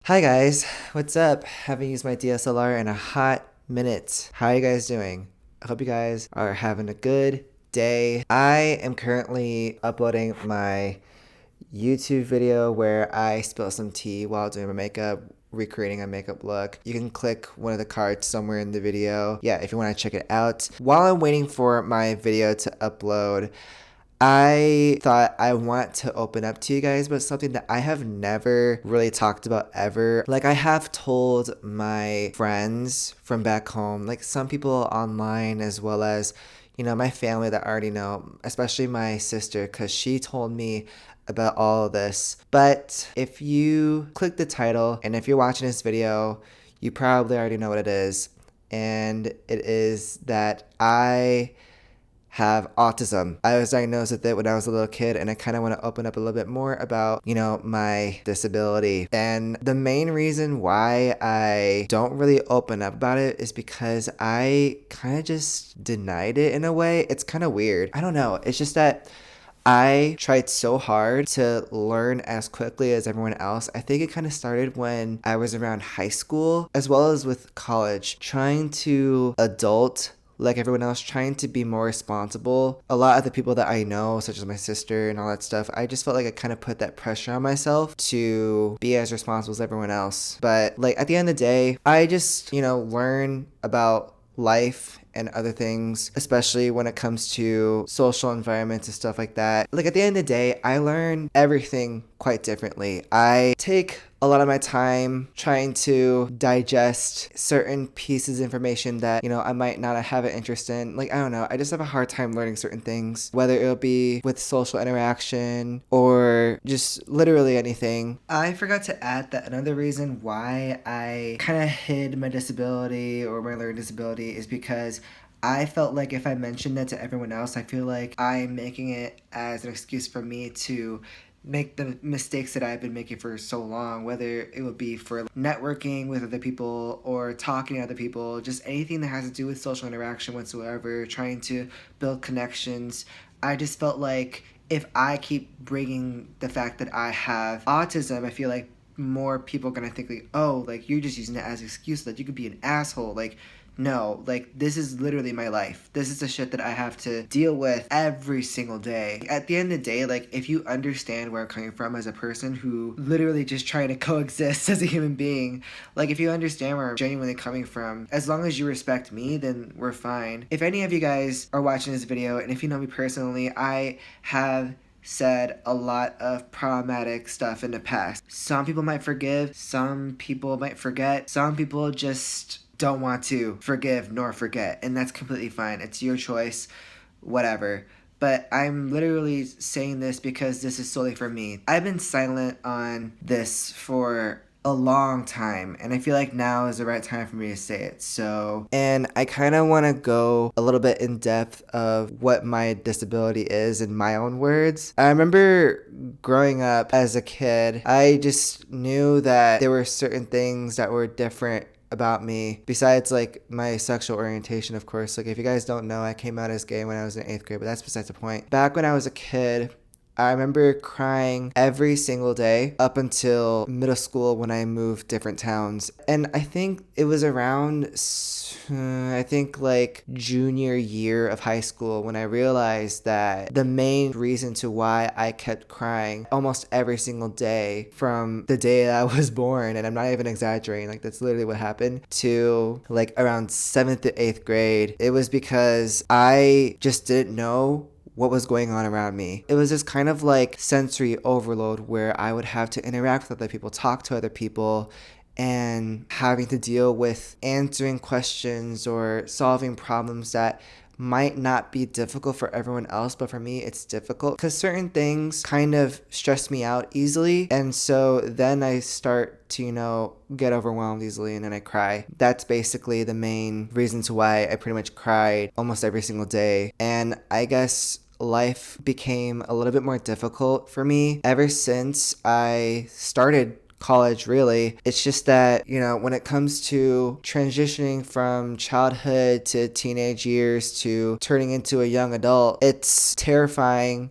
Hi guys, what's up? Haven't used my DSLR in a hot minute. How are you guys doing? I hope you guys are having a good day. I am currently uploading my YouTube video where I spilled some tea while doing my makeup, recreating a makeup look. You can click one of the cards somewhere in the video. Yeah, if you want to check it out. While I'm waiting for my video to upload, I thought I want to open up to you guys about something that I have never really talked about ever. Like, I have told my friends from back home, like some people online, as well as, my family that I already know, especially my sister, because she told me about all of this. But if you click the title and if you're watching this video, you probably already know what it is. And it is that I have autism. I was diagnosed with it when I was a little kid, and I kind of want to open up a little bit more about, my disability. And the main reason why I don't really open up about it is because I kind of just denied it in a way. It's kind of weird. I don't know. It's just that I tried so hard to learn as quickly as everyone else. I think it kind of started when I was around high school, as well as with college, trying to adult like everyone else, trying to be more responsible. A lot of the people that I know, such as my sister and all that stuff, I just felt like I kind of put that pressure on myself to be as responsible as everyone else. But like at the end of the day, I just, learn about life and other things, especially when it comes to social environments and stuff like that. Like at the end of the day, I learn everything quite differently. I take a lot of my time trying to digest certain pieces of information that, I might not have an interest in. Like, I don't know. I just have a hard time learning certain things, whether it'll be with social interaction or just literally anything. I forgot to add that another reason why I kind of hid my disability or my learning disability is because I felt like if I mentioned that to everyone else, I feel like I'm making it as an excuse for me to make the mistakes that I've been making for so long, whether it would be for networking with other people or talking to other people, just anything that has to do with social interaction whatsoever, trying to build connections. I just felt like if I keep bringing the fact that I have autism, I feel like more people are gonna think like, oh, like you're just using it as an excuse that you could be an asshole. Like, no, like this is literally my life. This is the shit that I have to deal with every single day. At the end of the day, like if you understand where I'm coming from as a person who literally just trying to coexist as a human being, like if you understand where I'm genuinely coming from, as long as you respect me, then we're fine. If any of you guys are watching this video, and if you know me personally, I have said a lot of problematic stuff in the past. Some people might forgive, some people might forget, some people just don't want to forgive nor forget, and that's completely fine. It's your choice, whatever. But I'm literally saying this because this is solely for me. I've been silent on this for a long time, and I feel like now is the right time for me to say it. And I kind of want to go a little bit in depth of what my disability is in my own words. I remember growing up as a kid, I just knew that there were certain things that were different about me besides like my sexual orientation. Of course, like if you guys don't know, I came out as gay when I was in 8th grade, but that's besides the point. Back when I was a kid, I remember crying every single day up until middle school when I moved different towns. And I think it was around, like junior year of high school when I realized that the main reason to why I kept crying almost every single day from the day that I was born, and I'm not even exaggerating, like that's literally what happened, to like around 7th to 8th grade, it was because I just didn't know what was going on around me. It was this kind of like sensory overload where I would have to interact with other people, talk to other people, and having to deal with answering questions or solving problems that might not be difficult for everyone else, but for me it's difficult because certain things kind of stress me out easily, and so then I start to get overwhelmed easily, and then I cry. That's basically the main reason to why I pretty much cried almost every single day. And I guess life became a little bit more difficult for me ever since I started college, really. It's just that, when it comes to transitioning from childhood to teenage years to turning into a young adult, it's terrifying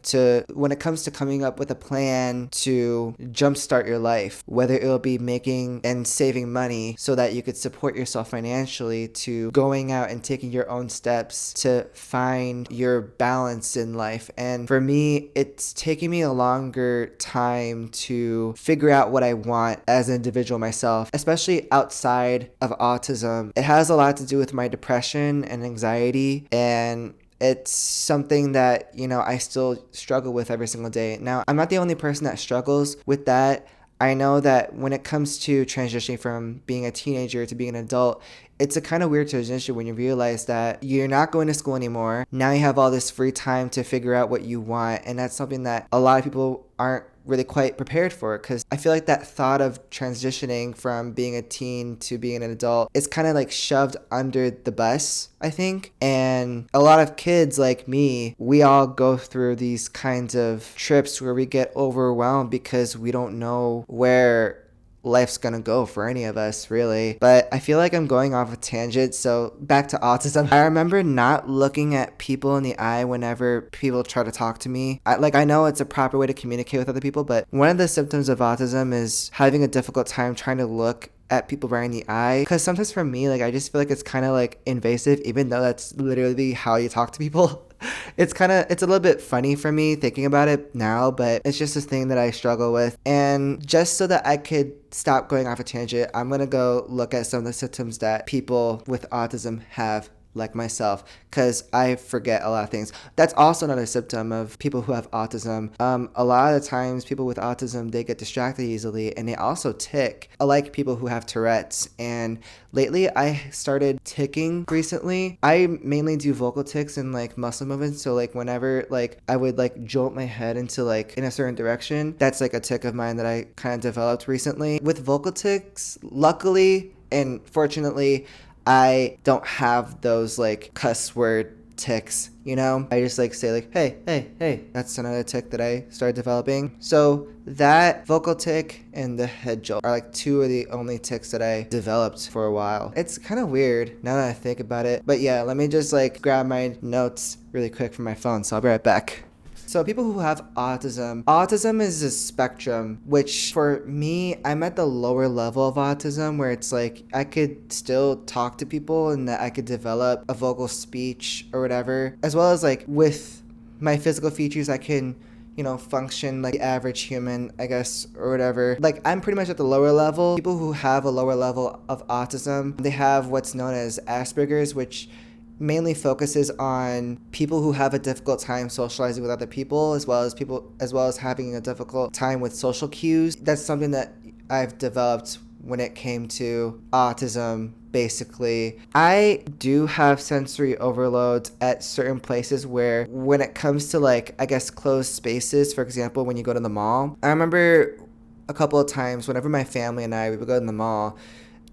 when it comes to coming up with a plan to jumpstart your life, whether it'll be making and saving money so that you could support yourself financially, to going out and taking your own steps to find your balance in life. And for me, it's taking me a longer time to figure out what I want as an individual myself, especially outside of autism. It has a lot to do with my depression and anxiety, and it's something that, I still struggle with every single day. Now, I'm not the only person that struggles with that. I know that when it comes to transitioning from being a teenager to being an adult, it's a kind of weird transition when you realize that you're not going to school anymore. Now you have all this free time to figure out what you want, and that's something that a lot of people aren't really quite prepared for, because I feel like that thought of transitioning from being a teen to being an adult is kind of like shoved under the bus, I think. And a lot of kids like me, we all go through these kinds of trips where we get overwhelmed because we don't know where life's gonna go for any of us, really. But I feel like I'm going off a tangent, so back to autism. I remember not looking at people in the eye whenever people try to talk to me. I know it's a proper way to communicate with other people, but one of the symptoms of autism is having a difficult time trying to look at people right in the eye, because sometimes for me, I just feel like it's kind of invasive, even though that's literally how you talk to people. It's a little bit funny for me thinking about it now, but it's just a thing that I struggle with. And just so that I could stop going off a tangent, I'm gonna go look at some of the symptoms that people with autism have, like myself, because I forget a lot of things. That's also another symptom of people who have autism. A lot of the times people with autism, they get distracted easily, and they also tick, like people who have Tourette's. And lately I started ticking recently. I mainly do vocal tics and muscle movements, so whenever I would jolt my head into in a certain direction, that's a tick of mine that I kind of developed recently. With vocal tics, luckily and fortunately, I don't have those cuss word tics, I just say hey, hey, hey. That's another tick that I started developing. So that vocal tick and the head jolt are two of the only tics that I developed for a while. It's kind of weird now that I think about it. But yeah, let me just grab my notes really quick from my phone, so I'll be right back. So people who have autism is a spectrum, which for me, I'm at the lower level of autism, where it's I could still talk to people and that I could develop a vocal speech or whatever, as well as with my physical features, I can function like the average human, I guess, or whatever. I'm pretty much at the lower level. People who have a lower level of autism, they have what's known as Asperger's, which mainly focuses on people who have a difficult time socializing with other people, as well as having a difficult time with social cues. That's something that I've developed when it came to autism. Basically, I do have sensory overloads at certain places where, when it comes to I guess closed spaces, for example, when you go to the mall, I remember a couple of times whenever my family and we would go to the mall,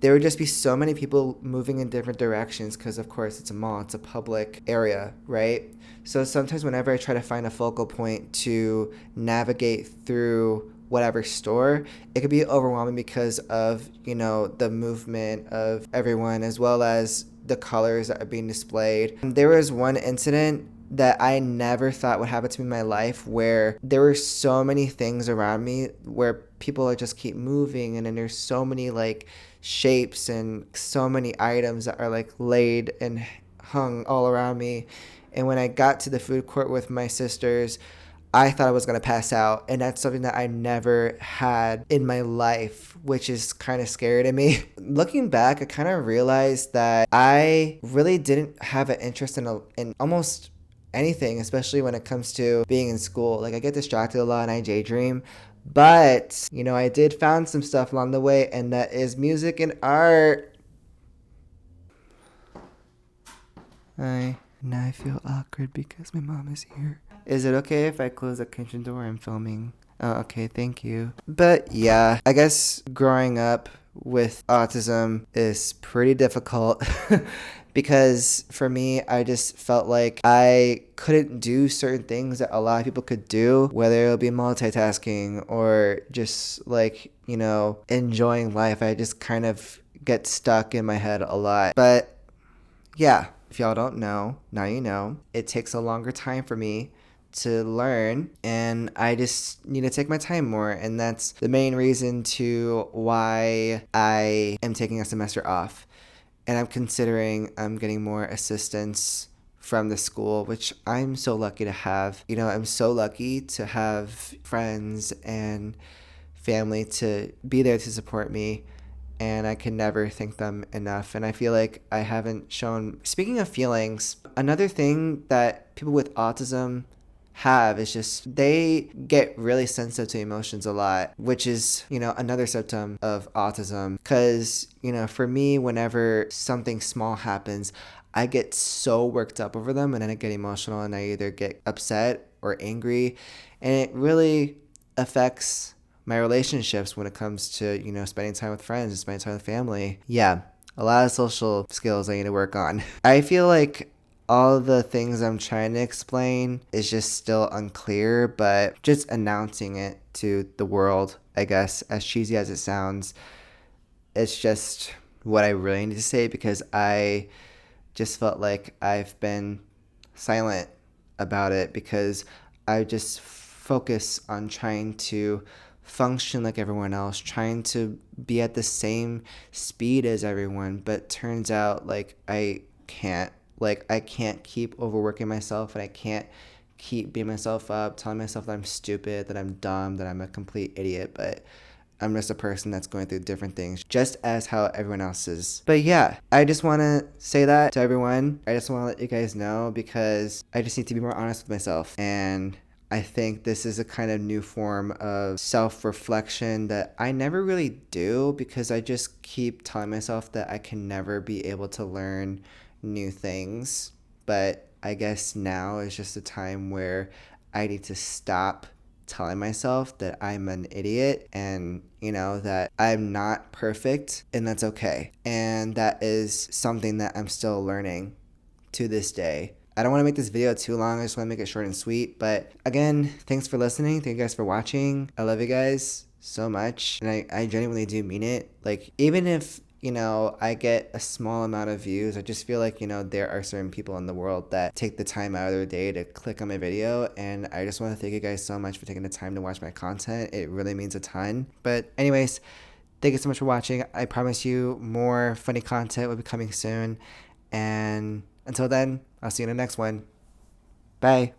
there would just be so many people moving in different directions, because of course it's a mall, it's a public area, right? So sometimes whenever I try to find a focal point to navigate through whatever store, it could be overwhelming because of the movement of everyone, as well as the colors that are being displayed. There was one incident that I never thought would happen to me in my life, where there were so many things around me where people just keep moving, and then there's so many shapes and so many items that are laid and hung all around me. And when I got to the food court with my sisters, I thought I was going to pass out, and that's something that I never had in my life, which is kind of scary to me. Looking back, I kind of realized that I really didn't have an interest in almost anything, especially when it comes to being in school. I get distracted a lot and I daydream. But, I did found some stuff along the way, and that is music and art. Now I feel awkward because my mom is here. Is it okay if I close the kitchen door? I'm filming. Oh, okay, thank you. But yeah, I guess growing up with autism is pretty difficult because for me, I just felt like I couldn't do certain things that a lot of people could do, whether it'll be multitasking or just like, enjoying life. I just kind of get stuck in my head a lot. But yeah, if y'all don't know, now you know. It takes a longer time for me to learn, and I just need to take my time more, and that's the main reason to why I am taking a semester off. And I'm considering getting more assistance from the school, which I'm so lucky to have. I'm so lucky to have friends and family to be there to support me, and I can never thank them enough. And I feel like I haven't shown. Speaking of feelings, another thing that people with autism have is just they get really sensitive to emotions a lot, which is, another symptom of autism. Because, for me, whenever something small happens, I get so worked up over them, and then I get emotional, and I either get upset or angry, and it really affects my relationships when it comes to, spending time with friends and spending time with family. Yeah, a lot of social skills I need to work on. I feel like all the things I'm trying to explain is just still unclear, but just announcing it to the world, I guess, as cheesy as it sounds, it's just what I really need to say, because I just felt like I've been silent about it because I just focus on trying to function like everyone else, trying to be at the same speed as everyone, but turns out like I can't. Like, I can't keep overworking myself, and I can't keep beating myself up, telling myself that I'm stupid, that I'm dumb, that I'm a complete idiot, but I'm just a person that's going through different things, just as how everyone else is. But yeah, I just want to say that to everyone. I just want to let you guys know, because I just need to be more honest with myself. And I think this is a kind of new form of self-reflection that I never really do, because I just keep telling myself that I can never be able to learn new things. But I guess now is just a time where I need to stop telling myself that I'm an idiot, and that I'm not perfect, and that's okay. And that is something that I'm still learning to this day. I don't want to make this video too long. I just want to make it short and sweet. But again, thanks for listening. Thank you guys for watching. I love you guys so much, and I genuinely do mean it. Like, even if I get a small amount of views, I just feel like, there are certain people in the world that take the time out of their day to click on my video. And I just want to thank you guys so much for taking the time to watch my content. It really means a ton. But anyways, thank you so much for watching. I promise you more funny content will be coming soon. And until then, I'll see you in the next one. Bye.